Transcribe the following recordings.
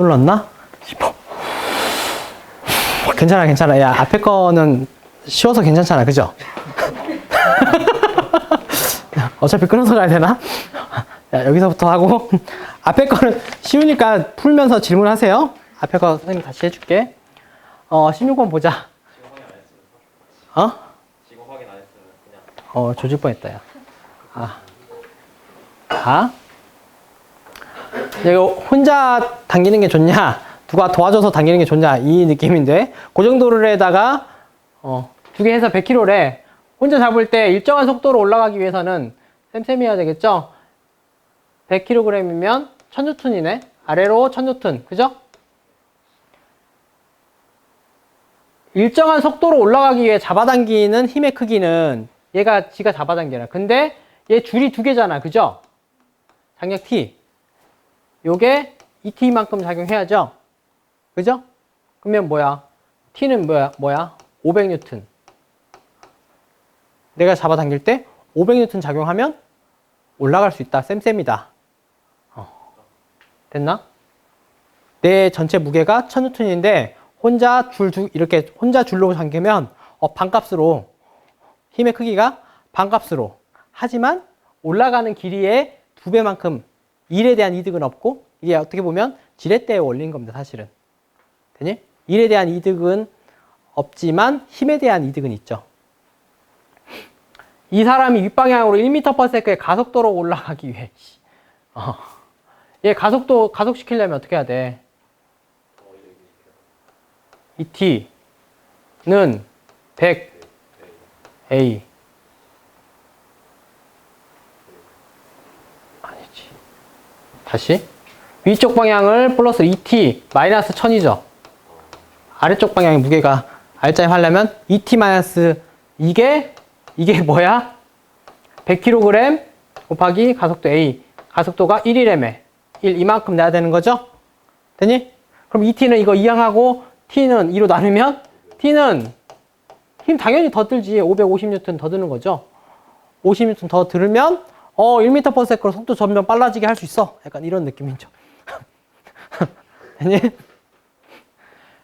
눌렀나? 싶어. 괜찮아, 괜찮아. 야, 앞에 거는 쉬워서 괜찮잖아. 그죠? 어차피 끊어서 가야 되나? 야, 여기서부터 하고. 앞에 거는 쉬우니까 풀면서 질문하세요. 앞에 거 선생님 다시 해줄게. 16번 보자. 어? 지금 확인 안 했으면 그냥. 조질 뻔했다, 야. 자. 이거 혼자 당기는 게 좋냐? 누가 도와줘서 당기는 게 좋냐? 이 느낌인데. 고정도르에다가, 2개 해서 100kg래. 혼자 잡을 때 일정한 속도로 올라가기 위해서는 쌤쌤이 해야 되겠죠? 100kg이면 1000N이네. 아래로 1000N. 그죠? 일정한 속도로 올라가기 위해 잡아당기는 힘의 크기는 얘가 지가 잡아당겨라. 근데 얘 줄이 2개잖아. 그죠? 장력 T. 요게 2T만큼 작용해야죠. 그죠? 그러면 뭐야? T는 뭐야? 500N. 내가 잡아당길 때 500N 작용하면 올라갈 수 있다. 쌤쌤이다. 됐나? 내 전체 무게가 1000N인데 혼자 이렇게 혼자 줄로 당기면 반값으로 힘의 크기가 반값으로. 하지만 올라가는 길이의 2배만큼 일에 대한 이득은 없고 이게 어떻게 보면 지렛대에 올린 겁니다. 사실은. 되니? 일에 대한 이득은 없지만 힘에 대한 이득은 있죠. 이 사람이 윗방향으로 1m/s의 가속도로 올라가기 위해 얘 가속시키려면 어떻게 해야 돼? 이 T는 100A 아니지. 다시 위쪽 방향을 플러스 2T 마이너스 1000이죠. 아래쪽 방향의 무게가 R자임 하려면 2T 마이너스 이게 뭐야? 100kg 곱하기 가속도 A. 가속도가 1이래매. 1 이만큼 내야 되는 거죠? 되니? 그럼 2T는 이거 이항하고 T는 2로 나누면 T는 힘 당연히 더 들지. 550N 더 드는 거죠. 50N 더 들으면 1m/s로 속도 점점 빨라지게 할 수 있어. 약간 이런 느낌이죠. 되니?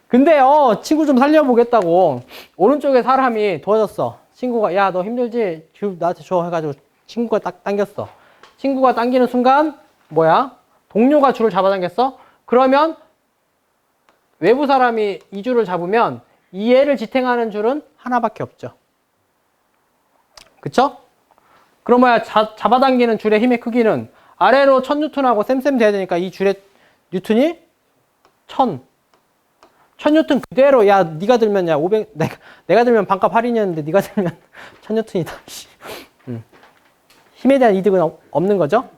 근데 친구 좀 살려보겠다고 오른쪽에 사람이 도와줬어. 친구가 야 너 힘들지? 줄 나한테 줘 해가지고 친구가 딱 당겼어. 친구가 당기는 순간 뭐야? 동료가 줄을 잡아당겼어? 그러면 외부 사람이 이 줄을 잡으면 이 애를 지탱하는 줄은 하나밖에 없죠. 그쵸? 그럼 뭐야? 잡아당기는 줄의 힘의 크기는 아래로 1000N하고 쌤쌤 돼야 되니까 이 줄의 뉴턴이 1000N 그대로. 야 네가 들면 500 내가 들면 반값 할인이었는데 네가 들면 1000N이다. 힘에 대한 이득은 없는 거죠.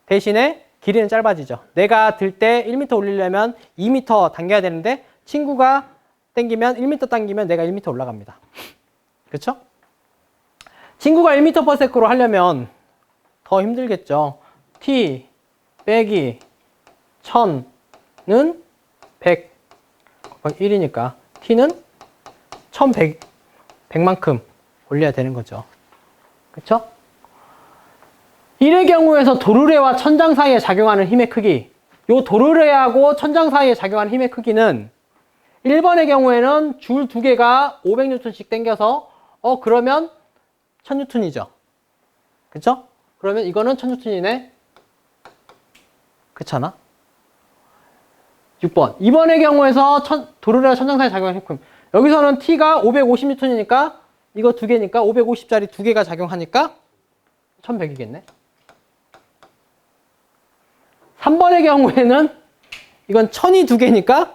대신에 길이는 짧아지죠. 내가 들 때 1m 올리려면 2m 당겨야 되는데 친구가 당기면 1m 당기면 내가 1m 올라갑니다. 그렇죠? 친구가 1m/s로 하려면 더 힘들겠죠. T 빼기 1000는 100 1이니까 T는 1100만큼 올려야 되는 거죠. 그쵸? 1의 경우에서 도르래와 천장 사이에 작용하는 힘의 크기. 요 도르래하고 천장 사이에 작용하는 힘의 크기는 1번의 경우에는 줄 2개가 500N씩 당겨서 그러면 1000N이죠. 그쵸? 그러면 이거는 1000N이네. 그렇잖아? 6번. 2번의 경우에서 도르래와 천장 사이에 작용하는 힘. 여기서는 T가 550N이니까 이거 2개니까 550짜리 2개가 작용하니까 1100이겠네. 3번의 경우에는 이건 1000이 2개니까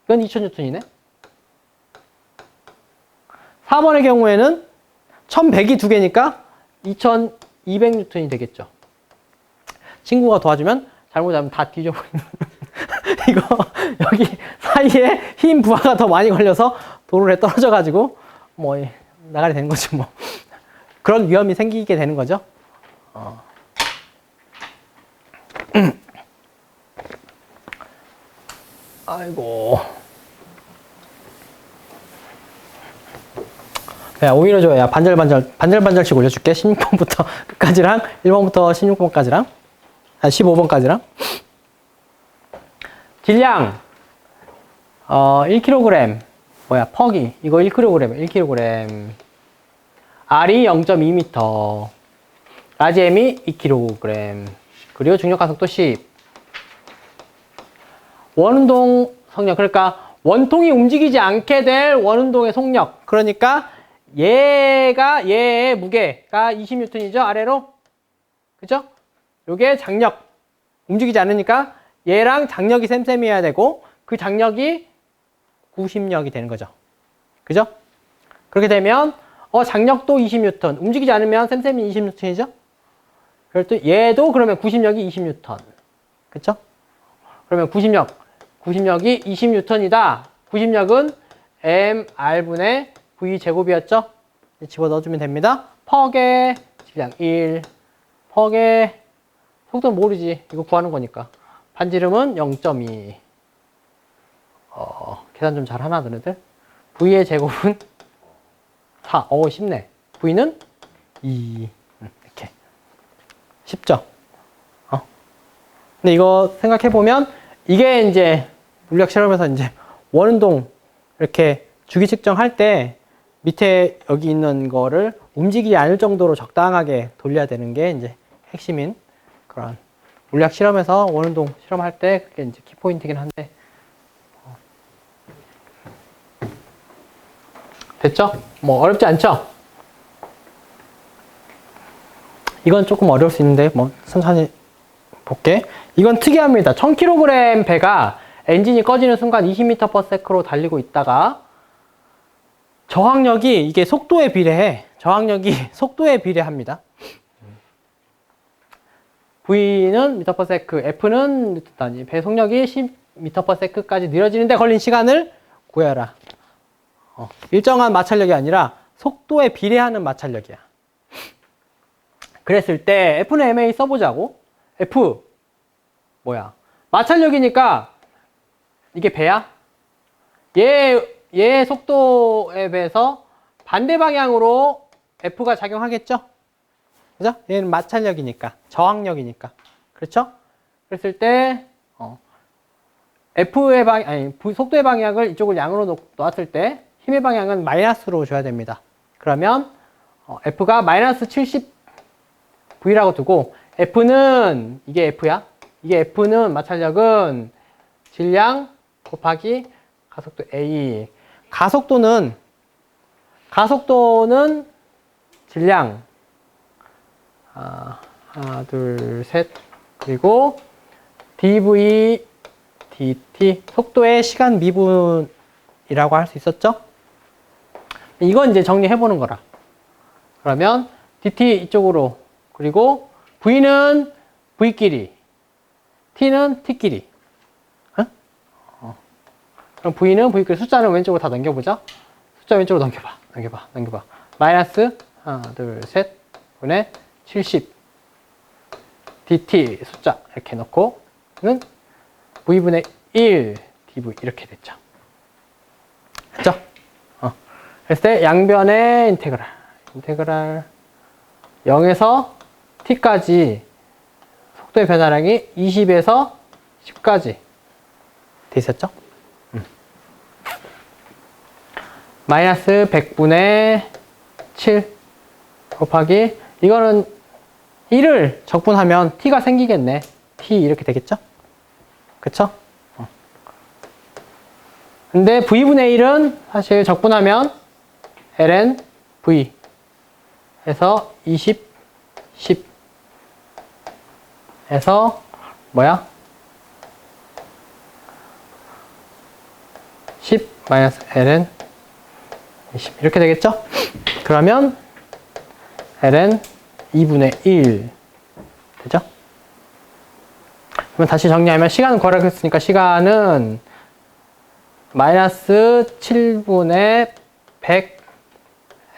이건 2000N이네. 4번의 경우에는 1100이 2개니까 2200N이 되겠죠. 친구가 도와주면 잘못하면 다 뒤져버리는. 이거 여기 사이에 힘 부하가 더 많이 걸려서 도로에 떨어져가지고 뭐 나가게 되는 거죠. 뭐 그런 위험이 생기게 되는 거죠. 아이고. 야, 오히려 좋아. 야, 반절반절씩 올려줄게. 16번부터 끝까지랑, 1번부터 16번까지랑, 15번까지랑. 질량 1kg 뭐야 퍽이 이거 1kg 1kg R이 0.2m 라지 M이 2kg 그리고 중력 가속도 10 원운동 속력 그러니까 원통이 움직이지 않게 될 원운동의 속력 그러니까 얘의 무게가 20N이죠 아래로 그죠? 요게 장력 움직이지 않으니까 얘랑 장력이 셈셈이어야 되고 그 장력이 구심력이 되는 거죠. 그죠? 그렇게 되면 장력도 20N 움직이지 않으면 셈셈이 20N이죠? 그럴 때 얘도 그러면 구심력이 20N 그쵸? 그러면 구심력이 20N이다. 구심력은 mr분의 v제곱이었죠? 집어넣어주면 됩니다. 퍽의 질량 1 퍽의 속도는 모르지. 이거 구하는 거니까. 반지름은 0.2 계산 좀 잘하나 너네들? v의 제곱은 4 쉽네. v는 2 이렇게 쉽죠? 근데 이거 생각해보면 이게 이제 물리학 실험에서 이제 원운동 이렇게 주기 측정할 때 밑에 여기 있는 거를 움직이지 않을 정도로 적당하게 돌려야 되는 게 이제 핵심인 그런 물리학 실험에서 원운동 실험할 때 그게 이제 키포인트긴 한데 됐죠? 뭐 어렵지 않죠? 이건 조금 어려울 수 있는데 뭐 천천히 볼게. 이건 특이합니다. 1000kg 배가 엔진이 꺼지는 순간 20m/s로 달리고 있다가 저항력이 이게 속도에 비례해. 저항력이 속도에 비례합니다. V는 m/s, F는 뉴턴 단위. 배 속력이 10m/s까지 느려지는데 걸린 시간을 구해라. 일정한 마찰력이 아니라 속도에 비례하는 마찰력이야. 그랬을 때 F는 MA 써보자고. F 뭐야? 마찰력이니까 이게 배야? 얘의 속도에 비해서 반대 방향으로 F가 작용하겠죠? 그죠? 얘는 마찰력이니까, 저항력이니까. 그렇죠? 그랬을 때, F의 속도의 방향을 이쪽을 양으로 놓았을 때, 힘의 방향은 마이너스로 줘야 됩니다. 그러면, F가 마이너스 70V라고 두고, F는, 이게 F야? 이게 F는 마찰력은 질량 곱하기 가속도 A. 가속도는 질량. 하나, 둘, 셋. 그리고 dv, dt. 속도의 시간 미분이라고 할 수 있었죠? 이건 이제 정리해보는 거라. 그러면 dt 이쪽으로. 그리고 v는 v끼리. t는 t끼리. 그럼 v는 v끼리. 숫자는 왼쪽으로 다 넘겨보자. 숫자 왼쪽으로 넘겨봐. 마이너스 하나, 둘, 셋. 분의 70 dt 숫자 이렇게 넣고 는 v분의 1 dv 이렇게 됐죠. 됐죠? 그랬을 때 양변의 인테그랄 0에서 t까지 속도의 변화량이 20에서 10까지 돼 있었죠? 마이너스 100분의 7 곱하기 이거는 1을 적분하면 t가 생기겠네. t 이렇게 되겠죠? 그쵸? 근데 v분의 1은 사실 적분하면 ln v 해서 20, 10 해서 뭐야? 10 마이너스 ln 20 이렇게 되겠죠? 그러면 ln 2분의 1 되죠? 그러면 다시 정리하면 시간은 구하라고 했으니까 시간은 마이너스 7분의 100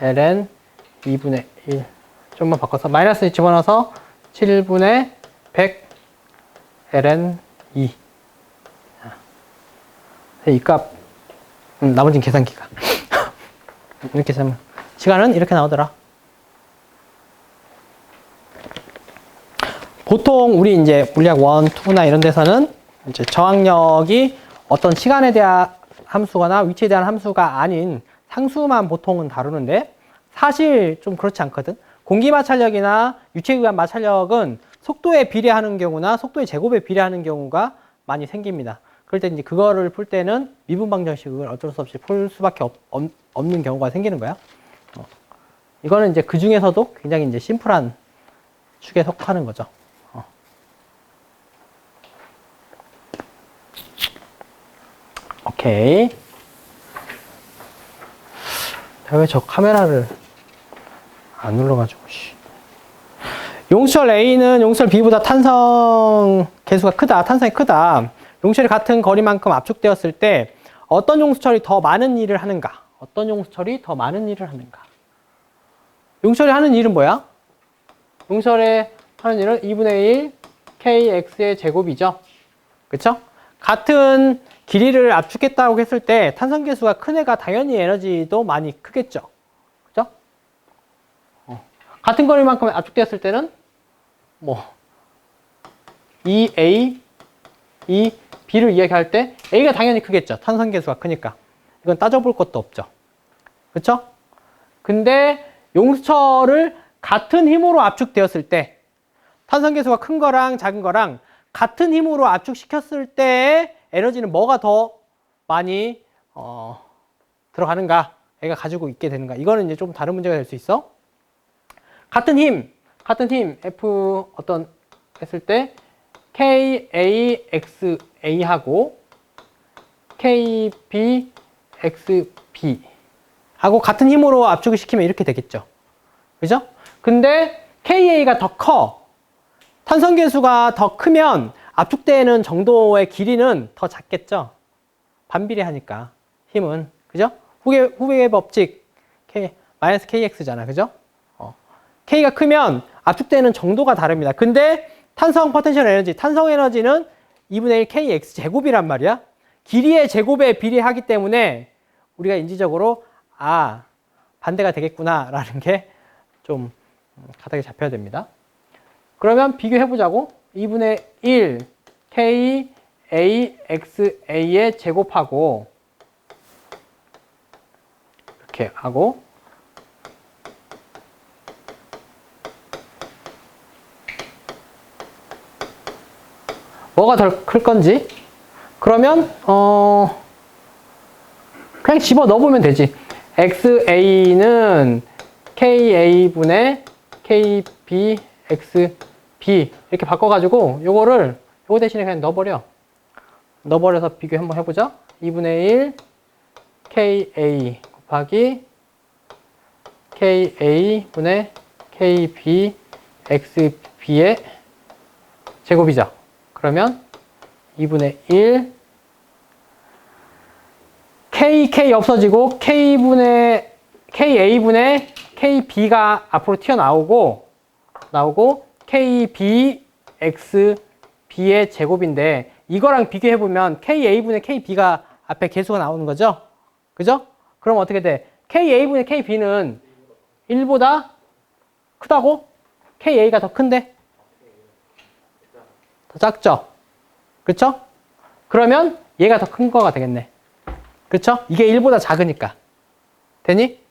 ln 2분의 1 좀만 바꿔서 마이너스 집어넣어서 7분의 100 ln 2 이 값 나머지는 계산기가 이렇게 하면 시간은 이렇게 나오더라. 보통 우리 이제 물리학 1, 2나 이런 데서는 이제 저항력이 어떤 시간에 대한 함수거나 위치에 대한 함수가 아닌 상수만 보통은 다루는데 사실 좀 그렇지 않거든. 공기 마찰력이나 유체기관 마찰력은 속도에 비례하는 경우나 속도의 제곱에 비례하는 경우가 많이 생깁니다. 그럴 때 이제 그거를 풀 때는 미분 방정식을 어쩔 수 없이 풀 수밖에 없는 경우가 생기는 거야. 이거는 이제 그 중에서도 굉장히 이제 심플한 축에 속하는 거죠. 오케이. 왜 저 카메라를 안 눌러가지고, 용철 A는 용철 B보다 탄성 개수가 크다, 탄성이 크다. 용철이 같은 거리만큼 압축되었을 때 어떤 용수철이 더 많은 일을 하는가? 어떤 용수철이 더 많은 일을 하는가? 용철이 하는 일은 뭐야? 용철의 하는 일은 2분의 1 kx의 제곱이죠. 그쵸? 같은 길이를 압축했다고 했을 때 탄성 개수가 큰 애가 당연히 에너지도 많이 크겠죠. 그죠? 같은 거리만큼 압축되었을 때는 뭐 2a, 2b를 이야기할 때 a가 당연히 크겠죠. 탄성 개수가 크니까. 이건 따져볼 것도 없죠. 그쵸? 근데 용수철을 같은 힘으로 압축되었을 때 탄성 개수가 큰 거랑 작은 거랑 같은 힘으로 압축시켰을 때의 에너지는 뭐가 더 많이 들어가는가, 애가 가지고 있게 되는가. 이거는 이제 좀 다른 문제가 될 수 있어. 같은 힘 F 어떤 했을 때 KAXA하고 KBXB 하고 같은 힘으로 압축을 시키면 이렇게 되겠죠. 그죠? 근데 KA가 더 커. 탄성 개수가 더 크면 압축되는 정도의 길이는 더 작겠죠. 반비례하니까 힘은. 그죠? 후배의 법칙 마이너스 KX잖아. 그죠? K가 크면 압축되는 정도가 다릅니다. 근데 탄성 포텐셜 에너지, 탄성 에너지는 2분의 1 KX 제곱이란 말이야. 길이의 제곱에 비례하기 때문에 우리가 인지적으로 반대가 되겠구나 라는 게 좀 가닥이 잡혀야 됩니다. 그러면 비교해보자고. 2분의 1 KAXA의 제곱하고 이렇게 하고 뭐가 더 클 건지 그러면 그냥 집어 넣어보면 되지. XA는 KA분의 KBXB 이렇게 바꿔가지고 요거 대신에 그냥 넣어버려서 비교 한번 해보자. 2분의 1 KA 곱하기 KA분의 KBXB의 제곱이죠. 그러면 2분의 1 K 없어지고 KA분의 KB가 앞으로 튀어나오고 KBXB의 제곱인데 이거랑 비교해보면 KA분의 KB가 앞에 개수가 나오는 거죠. 그죠? 그럼 어떻게 돼? KA분의 KB는 1보다 크다고? KA가 더 큰데? 더 작죠? 그쵸? 그러면 얘가 더 큰 거가 되겠네. 그쵸? 이게 1보다 작으니까. 되니?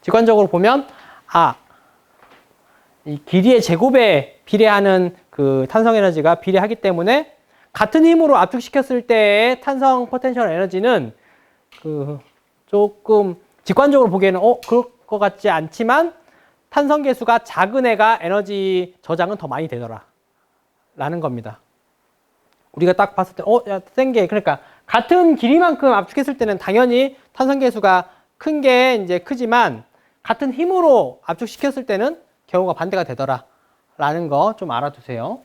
직관적으로 보면 이 길이의 제곱에 비례하는 그 탄성 에너지가 비례하기 때문에 같은 힘으로 압축시켰을 때의 탄성 포텐셜 에너지는 그 조금 직관적으로 보기에는 그럴 것 같지 않지만 탄성 개수가 작은 애가 에너지 저장은 더 많이 되더라 라는 겁니다. 우리가 딱 봤을 때 야, 센 게 그러니까 같은 길이만큼 압축했을 때는 당연히 탄성 개수가 큰 게 이제 크지만 같은 힘으로 압축시켰을 때는 경우가 반대가 되더라 라는 거 좀 알아두세요.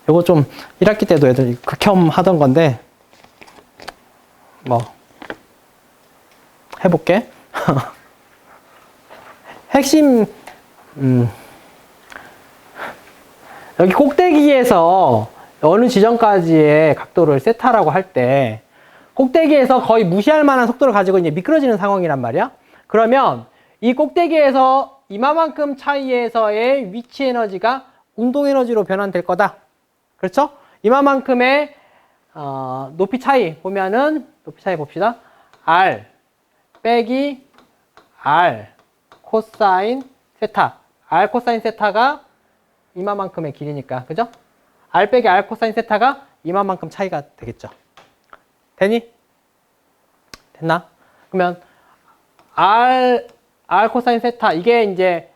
요거 좀 1학기 때도 애들 극혐 하던 건데 뭐 해볼게. 핵심 여기 꼭대기에서 어느 지점까지의 각도를 세타라고 할 때 꼭대기에서 거의 무시할 만한 속도를 가지고 이제 미끄러지는 상황이란 말이야. 그러면 이 꼭대기에서 이마만큼 차이에서의 위치 에너지가 운동 에너지로 변환될 거다. 그렇죠? 이마만큼의 높이 차이 보면은 높이 차이 봅시다. R 빼기 R 코사인 세타. R 코사인 세타가 이마만큼의 길이니까. 그죠? R 빼기 R 코사인 세타가 이마만큼 차이가 되겠죠. 되니? 됐나? 그러면 R 코사인 세타 이게 이제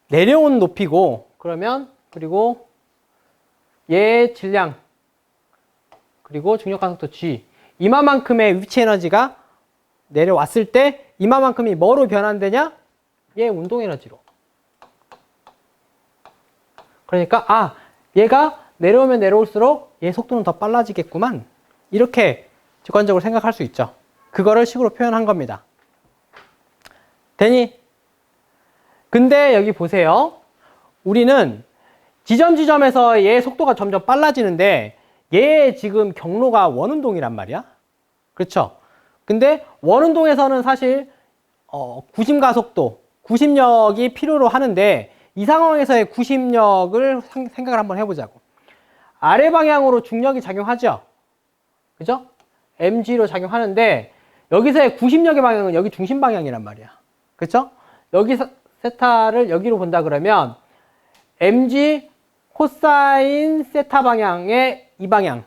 내려온 높이고 그러면 그리고 얘의 질량 그리고 중력 가속도 G 이마만큼의 위치 에너지가 내려왔을 때 이마만큼이 뭐로 변환되냐? 얘 운동 에너지로. 그러니까 얘가 내려오면 내려올수록 얘 속도는 더 빨라지겠구만. 이렇게 직관적으로 생각할 수 있죠. 그거를 식으로 표현한 겁니다. 되니? 근데 여기 보세요. 우리는 지점에서 얘의 속도가 점점 빨라지는데 얘의 지금 경로가 원운동이란 말이야. 그렇죠? 근데 원운동에서는 사실 구심가속도, 구심력이 필요로 하는데 이 상황에서의 구심력을 생각을 한번 해보자고. 아래 방향으로 중력이 작용하죠? 그죠? mg로 작용하는데 여기서의 구심력의 방향은 여기 중심 방향이란 말이야. 그렇죠? 여기 세타를 여기로 본다 그러면 mg 코사인 세타 방향의 이 방향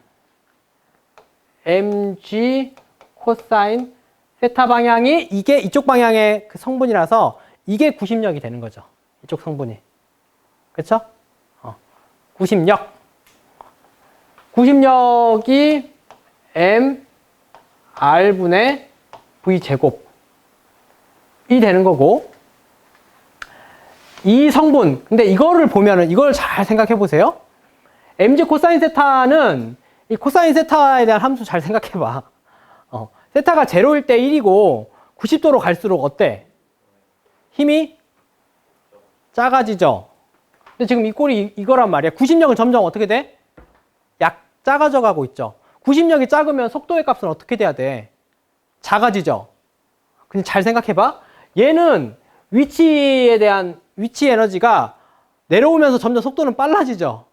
mg 코사인 세타 방향이 이게 이쪽 방향의 그 성분이라서 이게 구심력이 되는 거죠. 이쪽 성분이. 그렇죠? 구심력이 m r분의 v 제곱이 되는 거고 이 성분 근데 이거를 보면은 이걸 잘 생각해 보세요. mg 코사인 세타는 이 코사인 세타에 대한 함수 잘 생각해 봐. 세타가 0일 때 1이고 90도로 갈수록 어때? 힘이 작아지죠. 근데 지금 이 꼴이 이거란 말이야. 구심력은 점점 어떻게 돼? 약 작아져 가고 있죠. 구심력이 작으면 속도의 값은 어떻게 돼야 돼? 작아지죠. 그냥 잘 생각해 봐. 얘는 위치에 대한 위치 에너지가 내려오면서 점점 속도는 빨라지죠.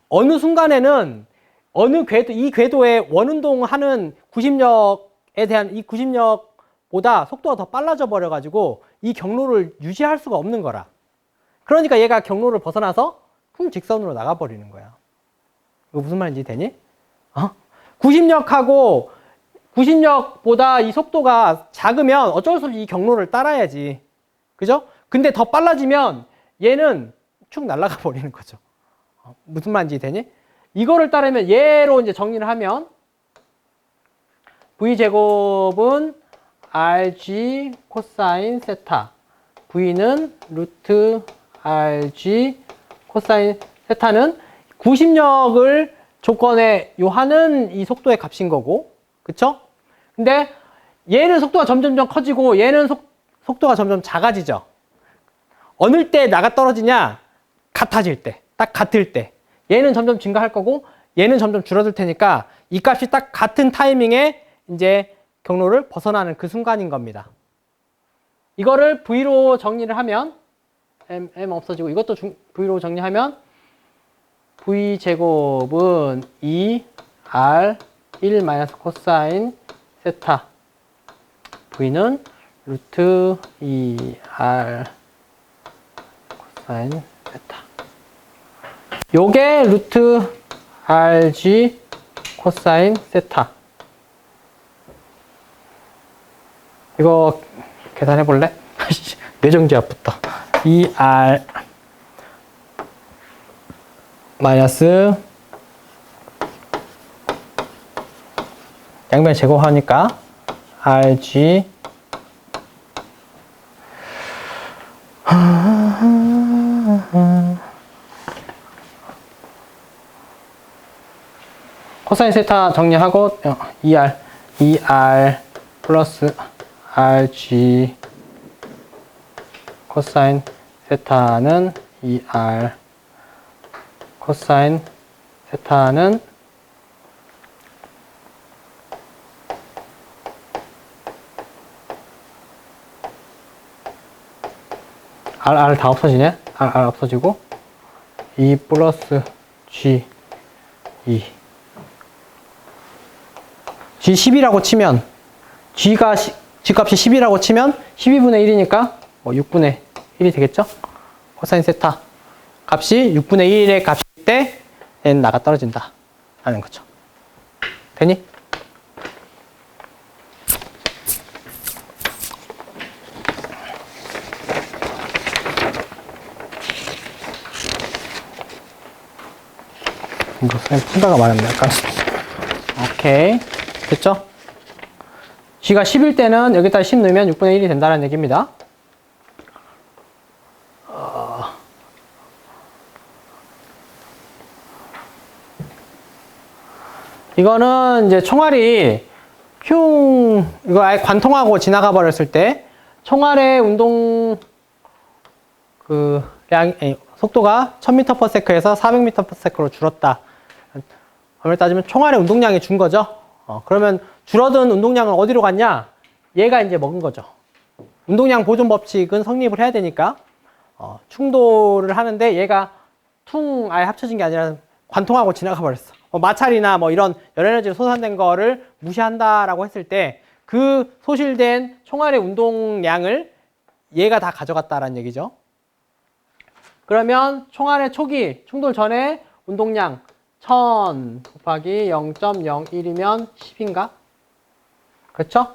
어느 순간에는 어느 궤도, 이 궤도에 원운동하는 구심력에 대한 이 구심력보다 속도가 더 빨라져 버려가지고 이 경로를 유지할 수가 없는 거라. 그러니까 얘가 경로를 벗어나서 풍직선으로 나가버리는 거야. 이거 무슨 말인지 되니? 구심력보다 이 속도가 작으면 어쩔 수 없이 이 경로를 따라야지. 그죠? 근데 더 빨라지면 얘는 축 날아가 버리는 거죠. 무슨 말인지 되니? 이거를 따르면 얘로 이제 정리를 하면 V제곱은 RG 코사인 세타 V는 루트 RG 코사인 세타는 구심력을 조건에 요하는 이 속도의 값인 거고 그쵸? 근데 얘는 속도가 점점 커지고 얘는 속도가 점점 작아지죠. 어느 때 나가 떨어지냐? 같아질 때, 딱 같을 때. 얘는 점점 증가할 거고 얘는 점점 줄어들 테니까 이 값이 딱 같은 타이밍에 이제 경로를 벗어나는 그 순간인 겁니다. 이거를 V로 정리를 하면 M 없어지고 이것도 V로 정리하면 V제곱은 2R 1 마이너스 코사인 세타 V는 루트 2R 코사인 세타 요게 루트 RG 코사인 세타 이거 계산해 볼래? 뇌정지압부터 2R 마이너스 양변 제곱하니까 RG 코사인 세타 정리하고 2R 플러스 RG 코사인 세타는 2R 코사인 세타는 R 다 없어지네? R 없어지고, 2 플러스 G, 2. G 10이라고 치면, G 값이 10이라고 치면, 12분의 1이니까, 6분의 1이 되겠죠? 코사인 세타. 값이 6분의 1의 값일 때, 얘는 나가 떨어진다. 라는 거죠. 되니? 이거 푼다가 말았네, 약간. 오케이. 됐죠? G가 10일 때는 여기다 10 넣으면 6분의 1이 된다는 얘기입니다. 이거는 이제 총알이 이거 아예 관통하고 지나가 버렸을 때 총알의 운동 속도가 1000m/s에서 400m/s로 줄었다. 엄밀히 따지면 총알의 운동량이 준 거죠. 그러면 줄어든 운동량은 어디로 갔냐? 얘가 이제 먹은 거죠. 운동량 보존 법칙은 성립을 해야 되니까 충돌을 하는데 얘가 퉁 아예 합쳐진 게 아니라 관통하고 지나가 버렸어. 마찰이나 뭐 이런 열에너지로 소산된 거를 무시한다라고 했을 때 그 소실된 총알의 운동량을 얘가 다 가져갔다라는 얘기죠. 그러면 총알의 초기 충돌 전에 운동량 1000 곱하기 0.01이면 10인가? 그렇죠?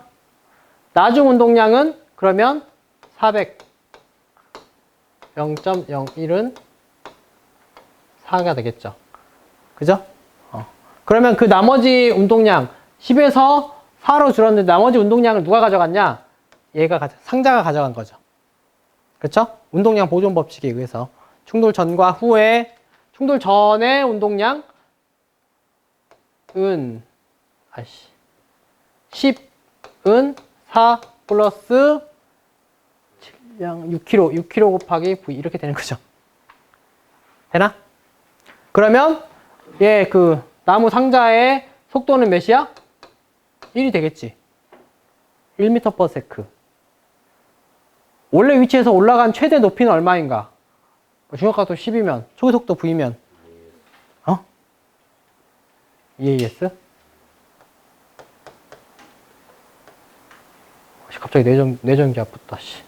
나중 운동량은 그러면 400 0.01은 4가 되겠죠. 그죠? 그러면 그 나머지 운동량 10에서 4로 줄었는데 나머지 운동량을 누가 가져갔냐? 상자가 가져간 거죠. 그렇죠? 운동량 보존 법칙에 의해서 충돌 전과 후에 충돌 전의 운동량은 10은 4 플러스 6kg 곱하기 V 이렇게 되는 거죠. 되나? 그러면 그 나무 상자의 속도는 몇이야? 1이 되겠지. 1m/s. 원래 위치에서 올라간 최대 높이는 얼마인가? 중력각도 10이면 초기 속도 V면 EAS? 갑자기 뇌전기 아프다. 씨.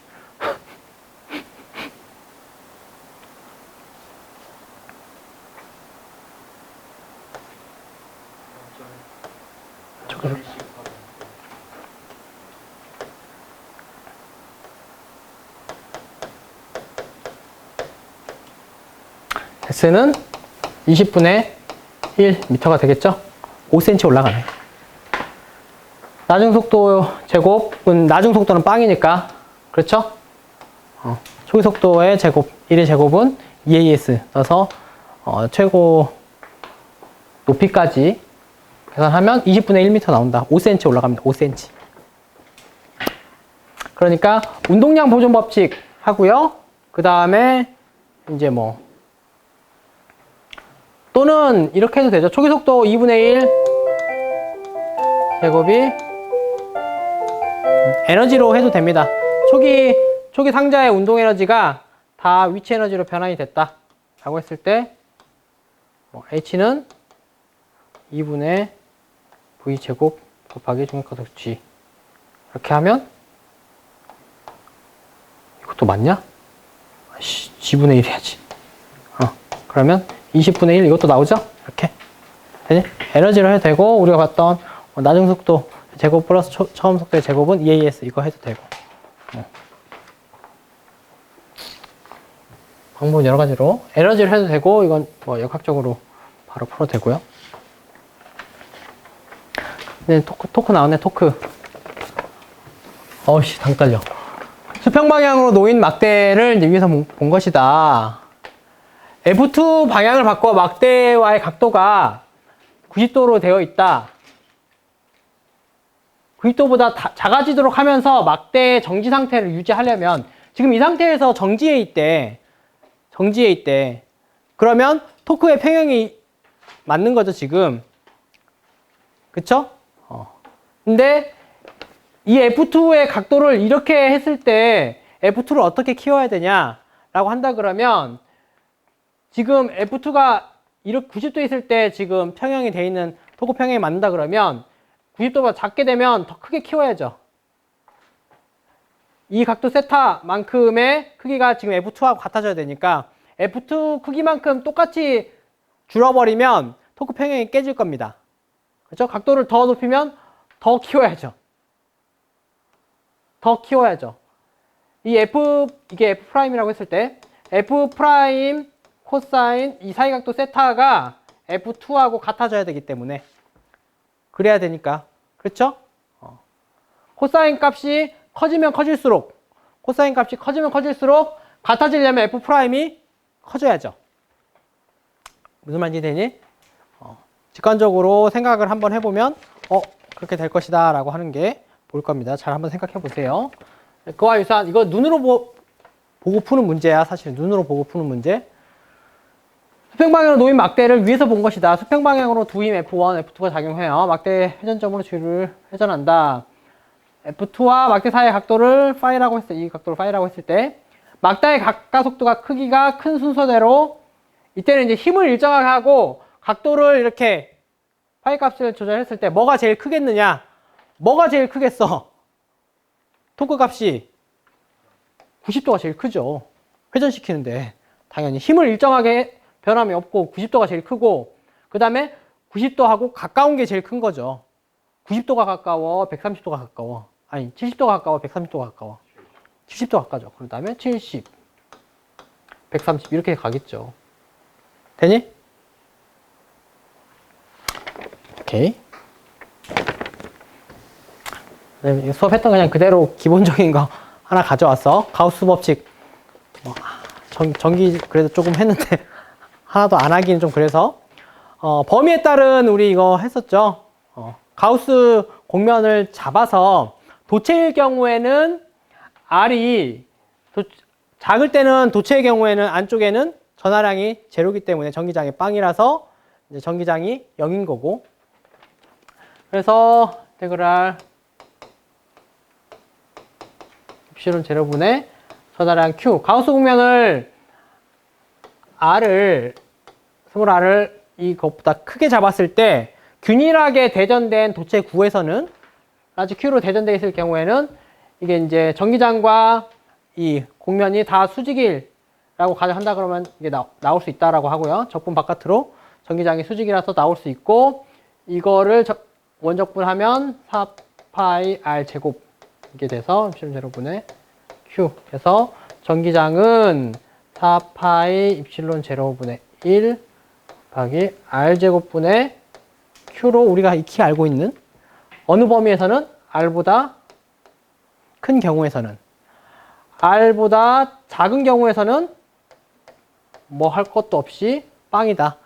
S는 20분의 1m가 되겠죠? 5cm 올라가네. 나중 속도 제곱은, 나중 속도는 빵이니까. 그렇죠? 초기 속도의 제곱, 1의 제곱은 EAS 넣어서, 최고 높이까지 계산하면 20분의 1m 나온다. 5cm 올라갑니다. 5cm. 그러니까, 운동량 보존 법칙 하고요. 그 다음에, 이제 또는 이렇게 해도 되죠. 초기 속도 2분의 1 제곱이 에너지로 해도 됩니다. 초기 상자의 운동 에너지가 다 위치 에너지로 변환이 됐다 라고 했을 때 H는 2분의 V 제곱 곱하기 중력가속 G 이렇게 하면 이것도 맞냐? G분의 1 해야지. 그러면 20분의 1 이것도 나오죠? 이렇게. 되니? 에너지로 해도 되고 우리가 봤던 나중 속도 제곱 플러스 처음 속도의 제곱은 EAS 이거 해도 되고. 방법은 여러 가지로 에너지를 해도 되고 이건 역학적으로 바로 풀어도 되고요. 네, 토크 나왔네. 토크. 어우씨 당 떨려. 수평 방향으로 놓인 막대를 이제 위에서 본 것이다. F2 방향을 바꿔 막대와의 각도가 90도로 되어 있다. 90도보다 작아지도록 하면서 막대의 정지 상태를 유지하려면 지금 이 상태에서 정지해 있대. 그러면 토크의 평형이 맞는 거죠, 지금. 그쵸? 근데 이 F2의 각도를 이렇게 했을 때 F2를 어떻게 키워야 되냐? 라고 한다 그러면 지금 F2가 이렇게 90도 있을 때 지금 평형이 돼 있는 토구 평형이 맞는다 그러면 90도보다 작게 되면 더 크게 키워야죠. 이 각도 세타만큼의 크기가 지금 F2하고 같아져야 되니까 F2 크기만큼 똑같이 줄어버리면 토크 평형이 깨질 겁니다. 그렇죠? 각도를 더 높이면 더 키워야죠. 더 키워야죠. 이게 F'이라고 했을 때 F' 코사인 이 사이각도 세타가 F2하고 같아져야 되기 때문에 그래야 되니까. 그렇죠? 코사인 값이 커지면 커질수록 같아지려면 F'이 커져야죠. 무슨 말인지 되니? 직관적으로 생각을 한번 해보면 그렇게 될 것이다 라고 하는 게 보일 겁니다. 잘 한번 생각해 보세요. 그와 유사한 이거 눈으로 보고 푸는 문제야. 사실 눈으로 보고 푸는 문제. 수평방향으로 놓인 막대를 위에서 본 것이다. 수평방향으로 두 힘 F1, F2가 작용해요. 막대 회전점으로 주위를 회전한다. F2와 막대 사이의 각도를 파이라고 했을 때, 이 각도를 파이라고 했을 때 막대의 각가속도가 크기가 큰 순서대로 이때는 이제 힘을 일정하게 하고 각도를 이렇게 파이 값을 조절했을 때 뭐가 제일 크겠느냐? 뭐가 제일 크겠어? 토크 값이 90도가 제일 크죠. 회전시키는데 당연히 힘을 일정하게 변함이 없고 90도가 제일 크고 그 다음에 90도하고 가까운 게 제일 큰 거죠. 90도가 가까워, 130도가 가까워. 아니 70도가 가까워, 130도가 가까워. 70도 가까죠. 그 다음에 70, 130 이렇게 가겠죠. 되니? 오케이. 네, 수업했던 그냥 그대로 기본적인 거 하나 가져왔어. 가우스 법칙. 전기 그래도 조금 했는데 하나도 안 하기는 좀 그래서 범위에 따른 우리 이거 했었죠. 가우스 곡면을 잡아서 도체일 경우에는 R이 작을 때는 도체의 경우에는 안쪽에는 전하량이 제로이기 때문에 전기장이 빵이라서 이제 전기장이 0인 거고. 그래서 인테그랄 입실은 제로분의 전하량 Q. 가우스 곡면을 스몰 R을 이것보다 크게 잡았을 때 균일하게 대전된 도체 구에서는 라지 Q로 대전되어 있을 경우에는 이게 이제 전기장과 이 곡면이 다 수직이라고 가정한다 그러면 이게 나올 수 있다라고 하고요. 적분 바깥으로 전기장이 수직이라서 나올 수 있고 이거를 원적분하면 4파이 R 제곱 이게 돼서 입실은 제로분의 Q 해서 전기장은 4파이 입실론 제로분의 1 곱하기 R제곱분의 Q로 우리가 익히 알고 있는 어느 범위에서는 R보다 큰 경우에서는 R보다 작은 경우에서는 뭐 할 것도 없이 빵이다.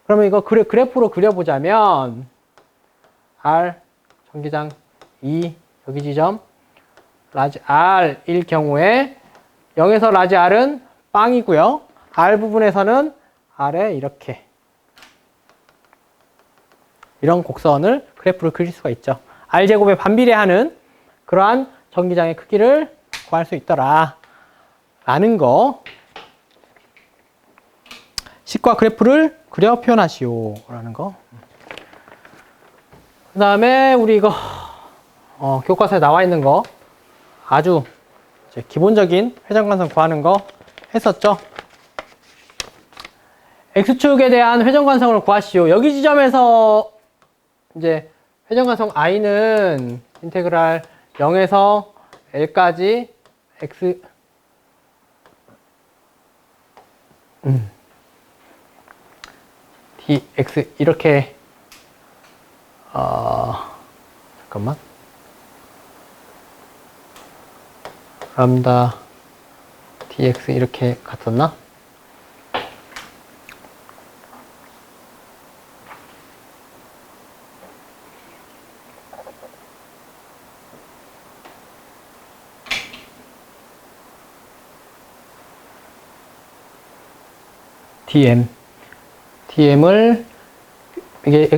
그러면 이거 그래프로 그려보자면 R 전기장 2 여기 지점 라지 R일 경우에 0에서 라지 R은 빵이고요. R 부분에서는 R에 이렇게 이런 곡선을 그래프를 그릴 수가 있죠. R제곱에 반비례하는 그러한 전기장의 크기를 구할 수 있더라 라는 거. 식과 그래프를 그려 표현하시오 라는 거. 그 다음에 우리 이거 교과서에 나와 있는 거 아주 이제 기본적인 회전관성 구하는 거 했었죠. X축에 대한 회전관성을 구하시오. 여기 지점에서 이제 회전관성 I는 인테그랄 0에서 L까지 X dx 이렇게 잠깐만 람다 dx 이렇게 갔었나? dm을 이게